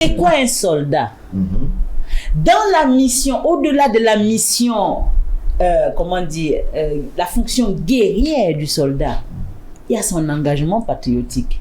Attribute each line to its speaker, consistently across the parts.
Speaker 1: C'est quoi un soldat? Dans la mission, au-delà de la mission, la fonction guerrière du soldat, il y a son engagement patriotique.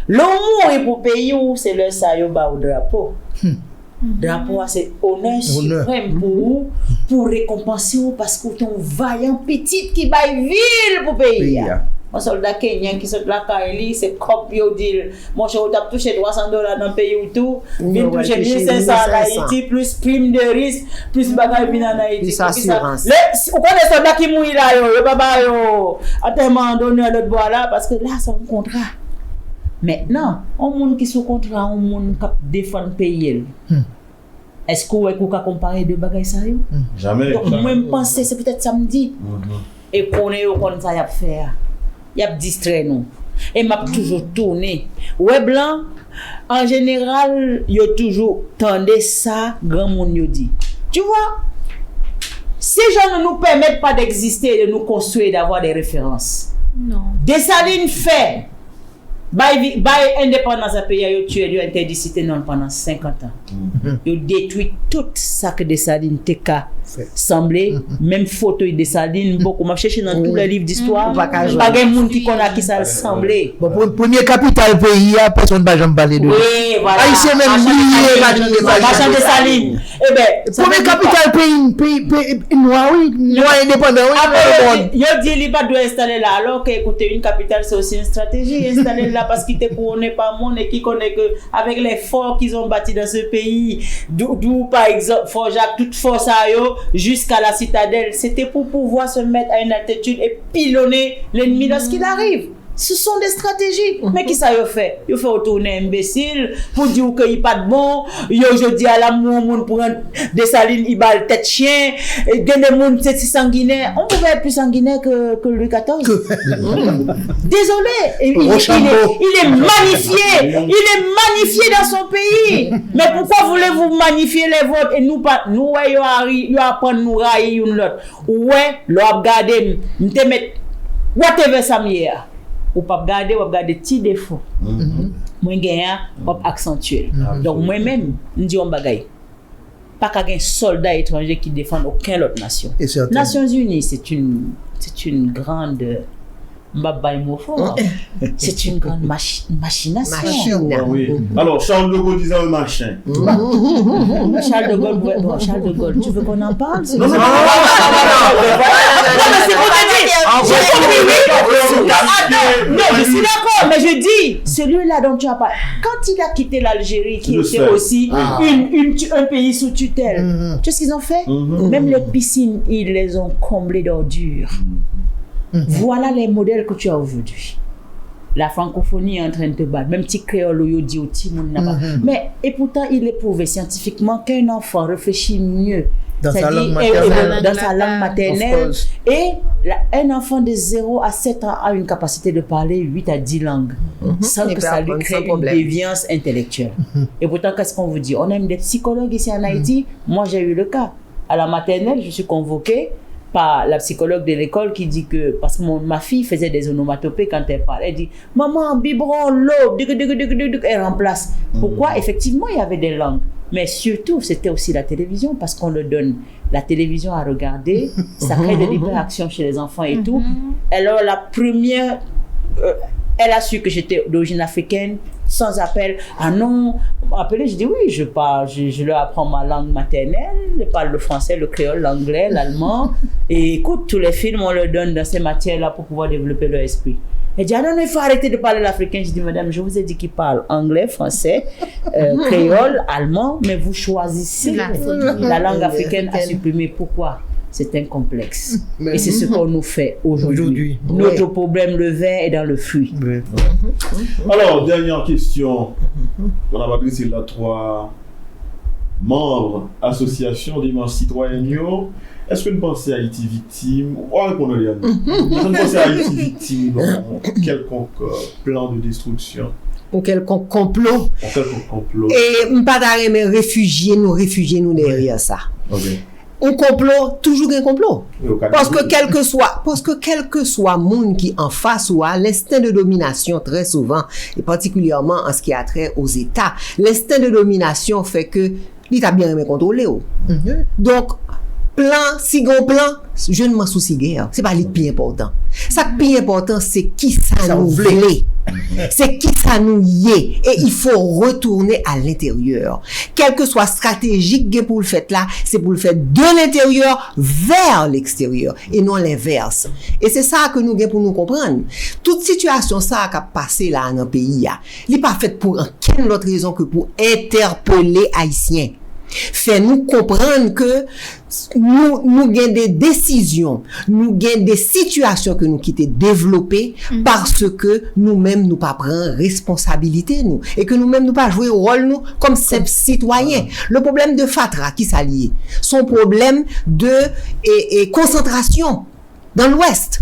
Speaker 1: L'amour est pour pays où c'est le sayoba au drapeau. Drapeau, c'est honneur suprême pour récompenser parce que ton vaillant petit qui va ville pour pays. Un soldat kenyan qui saute la Kaili, c'est cop yo dit mon cher, tu as touché $300 dans le pays ou tout, il touche 1500 en Haïti, plus prime de risque, plus bagage en Haïti.
Speaker 2: Plus assurance.
Speaker 1: Ou quand les soldats qui mouillent là, yo papa yo, attends donner à l'autre bois là, parce que là c'est un contrat. Maintenant, un monde qui sous contrat, un monde qui défend le pays. Est-ce que vous pouvez comparer deux bagages ça yo?
Speaker 3: Jamais.
Speaker 1: Donc moi je pense c'est peut-être samedi. Et qu'on est comme ça y a faire. Il y a distrait nous et m'a toujours tourné ouais blanc en général yo toujours tendez ça grand monde yo dit tu vois ces gens ne nous permettent pas d'exister de nous construire d'avoir des références
Speaker 4: non
Speaker 1: Dessalines fait by indépendance à pays yo tué yo interdit cité non pendant 50 ans yo détruit tout ça que Dessalines TK semblé même photo de Dessalines beaucoup m'a cherché dans tous les livres d'histoire pas de monde qui connaît qui ça semblé
Speaker 5: bon pour premier capital pays personne va jamais parler de
Speaker 1: oui voilà
Speaker 5: haïtien même oublié
Speaker 1: marchand Dessalines eh ben
Speaker 5: premier capital pays noir indépendant
Speaker 1: yo dit il pas doit installer là alors que écoutez une capitale c'est aussi une stratégie installer là parce qu'il te connaît pas monde et qui connaît que avec les forts qu'ils ont bâti dans ce pays d'où par exemple Fort Jacques toute force à yo jusqu'à la citadelle, c'était pour pouvoir se mettre à une altitude et pilonner l'ennemi lorsqu'il arrive. Ce sont des stratégies. Mais qui ça y fait? Il fait retourner imbécile pour dire qu'il n'y a pas de bon. Je dis à l'amour, moun pour Dessalines, il bat le tête chien. Et des moun, c'est sanguinaire. On pouvait être plus sanguinaire que Louis XIV. Désolé. Il est magnifié. Il est magnifié dans son pays. Mais pourquoi voulez-vous magnifier les vôtres et nous pas? Nous, il apprendre nous railler une l'autre. Ouais, l'on regarder, nous te mettre, whatever ça m'y ou pas garder petits défauts moi gagnant ou accentuer donc moi même on dit on bagaille pas qu'un soldat étranger qui défend aucune autre nation. Nations Unies c'est une grande c'est une grande machination.
Speaker 3: Oui. Alors, Charles de Gaulle disait un machin.
Speaker 1: Charles de Gaulle, tu veux qu'on en parle?
Speaker 3: Non, mais
Speaker 1: c'est pour te dire. Non, je suis d'accord, mais je dis, celui-là dont tu as parlé, quand il a quitté l'Algérie, qui était aussi un pays sous tutelle, tu sais ce qu'ils ont fait? Même les piscines, ils les ont comblées d'ordures. Voilà les modèles que tu as aujourd'hui. La francophonie est en train de te battre. Même petit créole, il dit au petit monde là-bas. Mais, et pourtant, il est prouvé scientifiquement qu'un enfant réfléchit mieux
Speaker 5: dans sa langue
Speaker 1: maternelle. Et un enfant de 0 à 7 ans a une capacité de parler 8 à 10 langues. Sans que ça lui crée une déviance intellectuelle. Et pourtant, qu'est-ce qu'on vous dit? On aime des psychologues ici en Haïti. Moi, j'ai eu le cas. À la maternelle, je suis convoquée par la psychologue de l'école qui dit que, parce que ma fille faisait des onomatopées quand elle parle, elle dit maman, biberon, l'eau, elle remplace. Pourquoi? Effectivement, il y avait des langues, mais surtout, c'était aussi la télévision, parce qu'on leur donne la télévision à regarder, ça crée de l'hyperactions chez les enfants et tout. Alors, la première, elle a su que j'étais d'origine africaine, sans appel. Ah non, appelé, je dis oui, je leur apprends ma langue maternelle, je parle le français, le créole, l'anglais, l'allemand. Et écoute, tous les films, on leur donne dans ces matières-là pour pouvoir développer leur esprit. Elle dit, ah non, il faut arrêter de parler l'africain. Je dis, madame, je vous ai dit qu'ils parlent anglais, français, créole, allemand, mais vous choisissez la langue africaine à supprimer. Pourquoi? C'est un complexe. Et c'est ce qu'on nous fait aujourd'hui. Notre problème, le vin est dans le fruit.
Speaker 3: Alors, dernière question. On a appris c'est là 3 membres, association dimanche citoyen. Est-ce que vous pensez à Haïti victime? On répond à Est-ce que vous pensez à Haïti victime dans quelconque plan de destruction?
Speaker 2: Ou quelconque complot. Et pas d'arrêt, mais réfugier nous derrière ça. un complot, toujours un complot. Parce que quel que soit monde qui en face ou à l'instinct de domination très souvent, et particulièrement en ce qui a trait aux États, l'instinct de domination fait que l'État bien aimé contrôler. Donc, si gon plan, je ne m'en soucie guère. C'est pas le plus important. Ça le plus important, c'est qui ça nous voulait. C'est qui ça nous y est. Et il faut retourner à l'intérieur. Quelle que soit stratégique pour le fait là, c'est pour le faire de l'intérieur vers l'extérieur et non l'inverse. Et c'est ça que nous avons pour nous comprendre. Toute situation ça qui a passé là dans le pays, il n'est pas fait pour aucune autre raison que pour interpeller Haïtiens. Fait nous comprendre que nous gagnons des décisions, nous gagnons des situations que nous quittons développer parce que nous-mêmes nous pas prendre responsabilité nous et que nous-mêmes nous pas jouer rôle nous comme citoyens. Le problème de Fatra qui s'allie, son problème de concentration dans l'Ouest,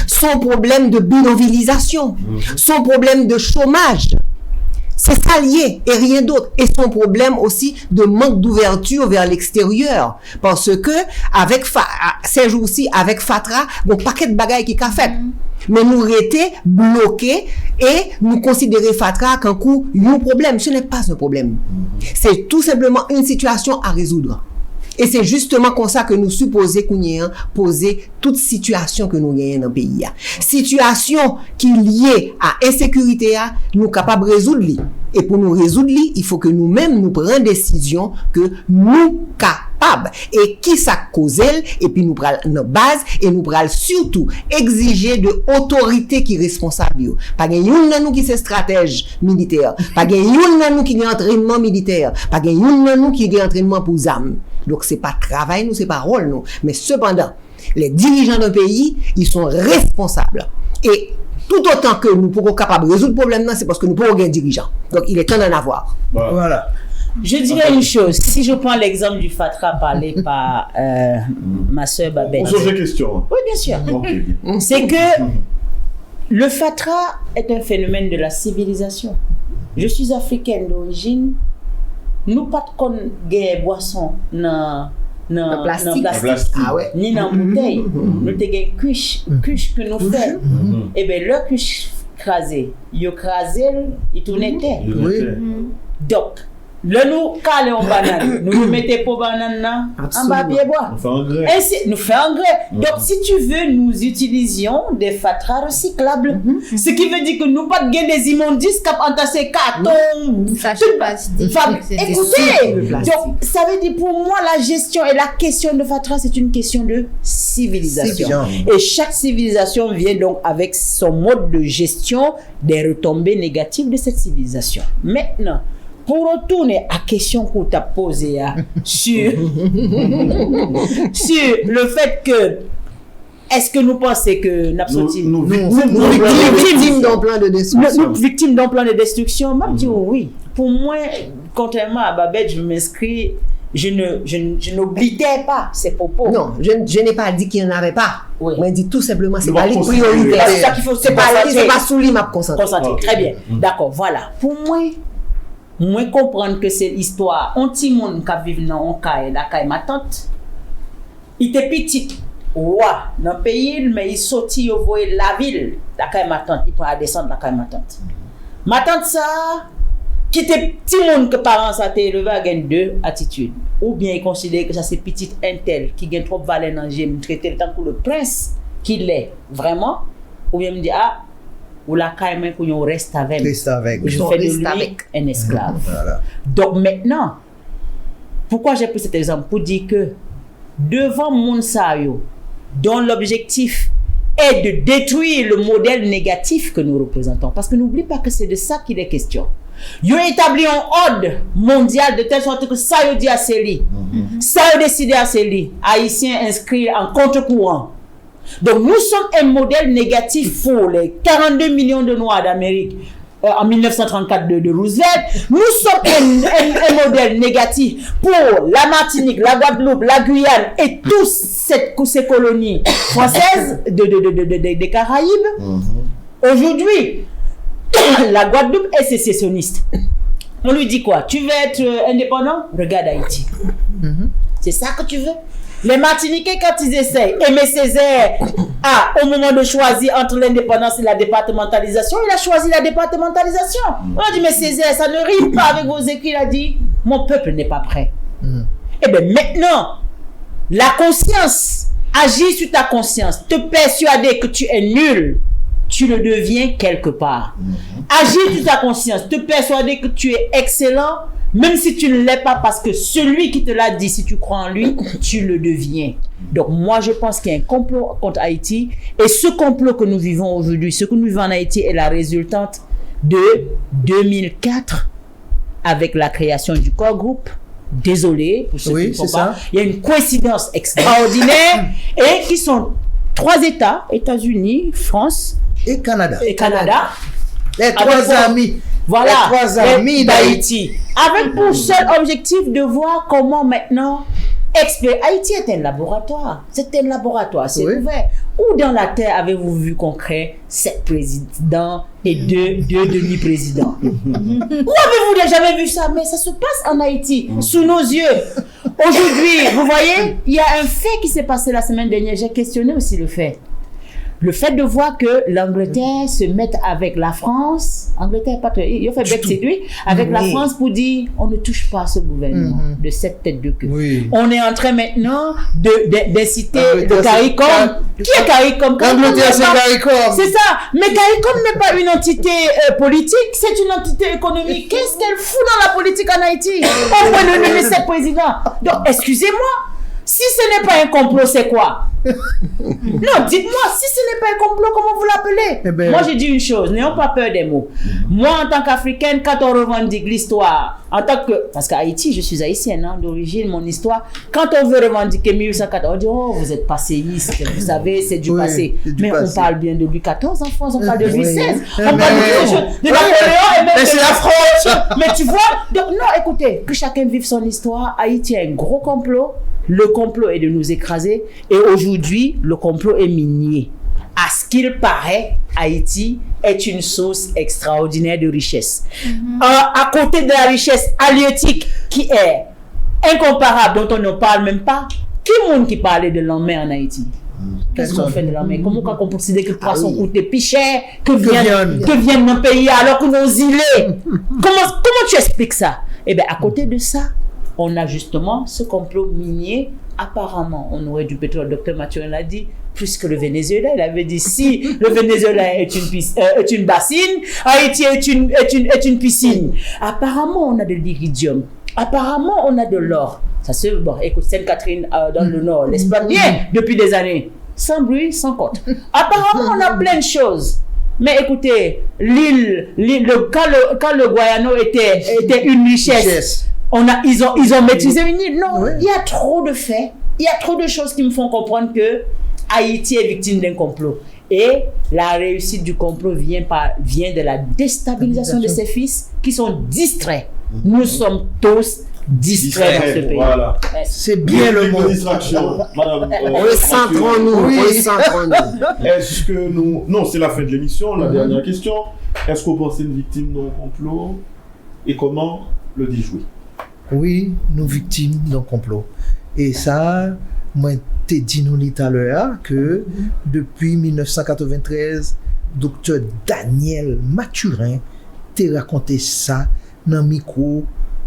Speaker 2: son problème de bidonvillisation, son problème de chômage. C'est ça lié et rien d'autre. Et son problème aussi de manque d'ouverture vers l'extérieur. Parce que, ces jours-ci, avec Fatra, bon, paquet de bagailles qui qu'a fait. Mais nous étions bloqués et nous considérer Fatra qu'un coup, un problème. Ce n'est pas un problème. C'est tout simplement une situation à résoudre. Et c'est justement comme ça que nous supposons qu'on y a posé toute situation que nous gagnons dans le pays. Situation qui est liée à insécurité, nous sommes capables de résoudre. Et pour nous résoudre, il faut que nous-mêmes nous prenions des décisions que nous capables. Et qui ça cause, et puis nous prenons notre base, et nous prenons surtout exiger de autorité qui est responsable. Pas qu'il y en a nous qui sont stratèges militaires, pas qu'il y en a nous qui ont entraînement militaire, pas qu'il y en a nous qui ont entraînement pour armes. Donc c'est pas travail nous, c'est pas rôle nous. Mais cependant, les dirigeants d'un pays, ils sont responsables. Et tout autant que nous pourrons capables de résoudre le problème, c'est parce que nous pourrons gagner un dirigeant. Donc il est temps d'en avoir.
Speaker 5: Voilà.
Speaker 1: Je dirais une chose. Si je prends l'exemple du Fatra parlé par ma soeur Babette.
Speaker 3: On pose des questions.
Speaker 1: Oui, bien sûr.
Speaker 3: Okay.
Speaker 1: C'est que le Fatra est un phénomène de la civilisation. Je suis africaine d'origine. Nous pas de gagner boisson dans plastique.
Speaker 2: Ah ouais.
Speaker 1: Ni dans bouteille. Nous te gagner cuche que nous faisons. Et bien le cuche crasé, il crasé, il tournait terre. Donc le nous calé en banane, nous mettons pour banane en bas pied bois. Nous faisons engrais. Donc si tu veux, nous utilisions des fatras recyclables. Ce qui veut dire que nous pas de des immondices qui entassent carton. Écoutez, donc ça veut dire pour moi la gestion et la question de fatras c'est une question de civilisation. Et chaque civilisation vient donc avec son mode de gestion des retombées négatives de cette civilisation. Maintenant, pour retourner à la question qu'on t'a posée sur le fait que est-ce que nous pensons que nous
Speaker 2: victimes d'un plan de destruction.
Speaker 1: Nous victimes d'un plan de destruction, même dit oui. Pour moi, contrairement à Babette, je m'inscris, je n'oblitais pas ces propos.
Speaker 2: Non, je n'ai pas dit qu'il n'y en avait pas.
Speaker 1: Oui.
Speaker 2: Mais dit tout simplement, c'est pas les priorités.
Speaker 1: C'est ça qu'il faut. C'est
Speaker 2: pas sous lui m'a concentré.
Speaker 1: Très bien. D'accord, voilà. Pour moi comprendre que c'est l'histoire un petit monde qui vit dans un caille la caille ma tante il était petit dans le pays mais il sorti il voyait la ville la caille ma tante il pourra descendre la caille ma tante ça qui était petit monde que parents ça t'est élevé à gain deux attitudes ou bien il considère que ça c'est petite intel qui gagne trop valeur dans j'aime traiter tant que le prince qu'il est vraiment ou bien me dit ou la caille pour nous reste avec. Je fais de lui un esclave. Voilà. Donc maintenant, pourquoi j'ai pris cet exemple? Pour dire que devant mon sayo, dont l'objectif est de détruire le modèle négatif que nous représentons. Parce que n'oublie pas que c'est de ça qu'il est question. Ils ont établi un ordre mondial de telle sorte que ça y dit à Célie. Ça y décidé à Célie. Haïtiens inscrits en contre-courant. Donc nous sommes un modèle négatif pour les 42 millions de Noirs d'Amérique en 1934 de Roosevelt. Nous sommes un modèle négatif pour la Martinique, la Guadeloupe, la Guyane et toutes ces colonies françaises des Caraïbes. Aujourd'hui, la Guadeloupe est sécessionniste. On lui dit quoi? Tu veux être indépendant? Regarde Haïti. C'est ça que tu veux? Les Martiniquais, quand ils essayent, Aimé Césaire au moment de choisir entre l'indépendance et la départementalisation, il a choisi la départementalisation. On a dit, mais Césaire, ça ne rime pas avec vos écrits. Il a dit, mon peuple n'est pas prêt. Eh bien, maintenant, la conscience, agis sur ta conscience, te persuader que tu es nul, tu le deviens quelque part. Agis sur ta conscience, te persuader que tu es excellent, même si tu ne l'es pas, parce que celui qui te l'a dit, si tu crois en lui, tu le deviens. Donc moi, je pense qu'il y a un complot contre Haïti, et ce complot que nous vivons aujourd'hui, ce que nous vivons en Haïti est la résultante de 2004, avec la création du corps groupe. Désolé pour ceux qui ne font pas. Il y a une coïncidence extraordinaire, et qui sont 3 États, États-Unis, France
Speaker 5: et Canada.
Speaker 1: Les
Speaker 5: 3 amis.
Speaker 1: Voilà,
Speaker 5: les 3 amis d'Haïti.
Speaker 1: Avec pour seul objectif de voir comment maintenant Haïti est un laboratoire. C'est un laboratoire, c'est ouvert. Où dans la terre avez-vous vu qu'on crée 7 présidents et 2 demi-présidents? Où avez-vous jamais vu ça? Mais ça se passe en Haïti, sous nos yeux. Aujourd'hui, vous voyez, il y a un fait qui s'est passé la semaine dernière. J'ai questionné aussi le fait. Le fait de voir que l'Angleterre se mette avec la France, Angleterre pas très, il a fait bec séduit avec la France pour dire on ne touche pas à ce gouvernement de cette tête de queue. On est en train maintenant d'inciter le CARICOM. Qui est CARICOM?
Speaker 5: L'Angleterre c'est CARICOM.
Speaker 1: C'est ça. Mais CARICOM n'est pas une entité politique, c'est une entité économique. Qu'est-ce qu'elle fout dans la politique en Haïti? On peut le nommer 7 présidents. Donc excusez-moi. Si ce n'est pas un complot, c'est quoi? Non, dites-moi, si ce n'est pas un complot, comment vous l'appelez? Moi, j'ai dit une chose, n'ayons pas peur des mots. Moi, en tant qu'Africaine, quand on revendique l'histoire, parce qu'Haïti, je suis haïtienne, d'origine, mon histoire, quand on veut revendiquer 1814, on dit, oh, vous êtes passéiste, vous savez, c'est du passé. Mais on parle bien de Louis XIV en France, on parle de Louis XVI, on parle de Napoléon et même
Speaker 5: mais c'est la France.
Speaker 1: Mais tu vois, donc, non, écoutez, que chacun vive son histoire. Haïti a un gros complot. Le complot est de nous écraser, et aujourd'hui, le complot est minier. À ce qu'il paraît, Haïti est une source extraordinaire de richesse. À côté de la richesse halieutique qui est incomparable, dont on ne parle même pas, qui est le monde qui parlait de l'en-mer en Haïti? Qu'est-ce qu'on fait de l'en-mer? Comment on considère que le poisson coûtait plus cher que viennent nos pays alors que nos îlets? Comment tu expliques ça? Eh bien, à côté de ça, on a justement ce complot minier. Apparemment, on aurait du pétrole. Docteur Mathieu l'a dit, plus que le Venezuela. Il avait dit, si le Venezuela est une bassine, Haïti est une piscine. Apparemment, on a de l'iridium. Apparemment, on a de l'or. Ça se bon, écoute, Sainte-Catherine dans le nord l'exploite bien depuis des années. Sans bruit, sans côte. Apparemment, on a plein de choses. Mais écoutez, quand le Guayano était une richesse, ils ont maîtrisé une île. Non, il y a trop de faits, il y a trop de choses qui me font comprendre que Haïti est victime d'un complot. Et la réussite du complot vient de la déstabilisation de ses fils qui sont distraits. Nous sommes tous distraits dans ce pays.
Speaker 3: Voilà.
Speaker 5: C'est bien le mot.
Speaker 3: Distraction. Madame,
Speaker 2: recentrons-nous.
Speaker 3: Est-ce que nous... Non, c'est la fin de l'émission, la dernière question. Est-ce qu'on pense une victime d'un complot et comment le déjouer?
Speaker 5: Oui, nous victimes d'un complot. Et ça, moi, t'ai dit nous tout à l'heure que depuis 1993, docteur Daniel Mathurin t'a raconté ça dans le micro,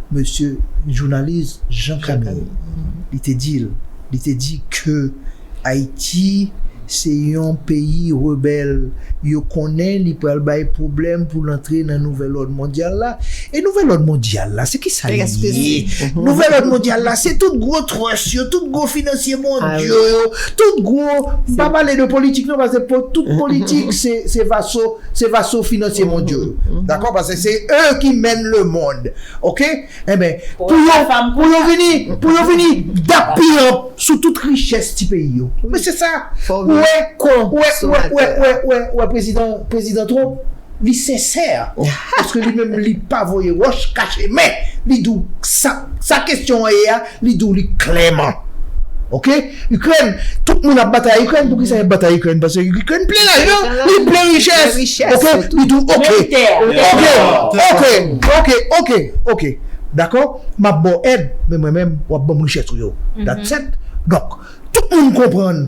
Speaker 5: monsieur journaliste Jean Camille. Il t'a dit que Haïti, c'est un pays rebelle. Yo connaît, il peut avoir problème pour l'entrée dans le nouvel ordre mondial là. Et nouvel ordre mondial là, c'est qui ça? Nouvel ordre mondial là, c'est tout gros trust, tout gros financier mondial, tout gros. Pas parler de politique non, parce que toute politique c'est vassaux financiers mondiaux. D'accord, parce que c'est eux qui mènent le monde. OK? Eh ben pour venir d'appuyer sur toute richesse du pays. Mais c'est ça. Ouais, président Trump, il sincère. Parce que lui-même, il pas voyé roche caché, mais il dit sa question est, il dit clairement. OK? Ukraine, tout le monde a bataille Ukraine, pour qui ça a bataille Ukraine? Parce que Ukraine plein là, il plein richesse. OK? Il dit OK. D'accord? Ma bonne aide, mais moi-même, je vais bonne richesse. That's it. Donc, tout le monde comprend.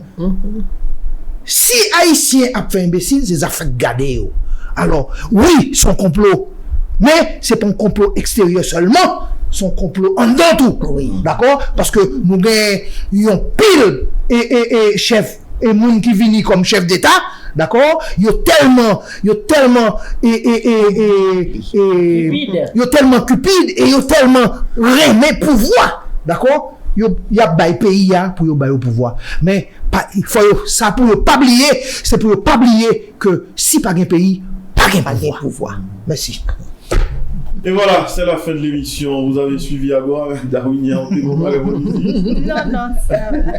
Speaker 5: Si Haïtien a fait imbécile, c'est ça fait garder. Alors, oui, son complot, mais c'est pas un complot extérieur seulement, son complot en dedans tout.
Speaker 2: Oui.
Speaker 5: D'accord? Parce que nous avons pile et chef, et moun qui vini comme chef d'État, d'accord? Yo tellement cupide et yo tellement remet pouvoir, d'accord? Yo y a bay pays pour yo bay au pouvoir. Mais il faut ça pour yo pas oublier, c'est pour yo pas oublier que si pas un pays, pas un pouvoir. Merci.
Speaker 3: Et voilà, c'est la fin de l'émission. Vous avez suivi Agora avec Darwinien.
Speaker 1: Non, ça va.